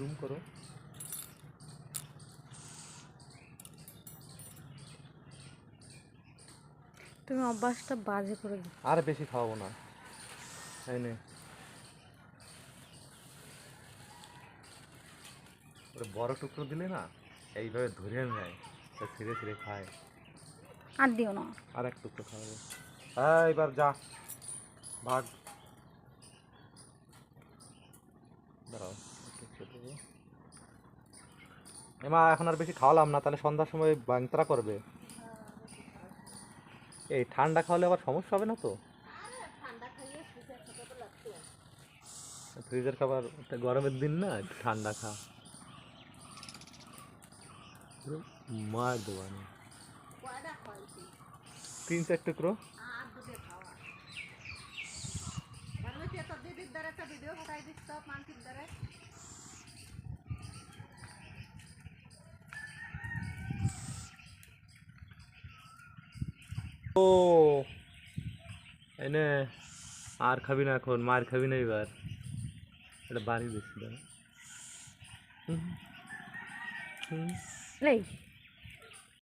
Zoom করো। তুমি অভ্যাসটা বাজে করে দিচ্ছ। আর বেশি খাওয়াবো না, তাই নে। বড় টুকরো দিলে না এইভাবে ধরে নেয়, ছিঁড়ে ছিঁড়ে খায়। আর দিও না। আর এক টুকরো খাওয়াবো। হ্যাঁ এবার যা, ভাগ। দাঁড়াও এমা, এখন আর বেশি খাওয়ালাম না, তাহলে সন্ধ্যার সময় বাংতরা করবে। এই ঠান্ডা খাওয়ালে আবার সমস্যা হবে না তো? ফ্রিজের খাবার গরমের দিন না, একটু ঠান্ডা খা। মার দেবানি 3-4 টুকরো। ও এনে আর খাবি না, এখন মার খাবি না এবার। এটা বাড়ি বেশি দাঁড়া। এই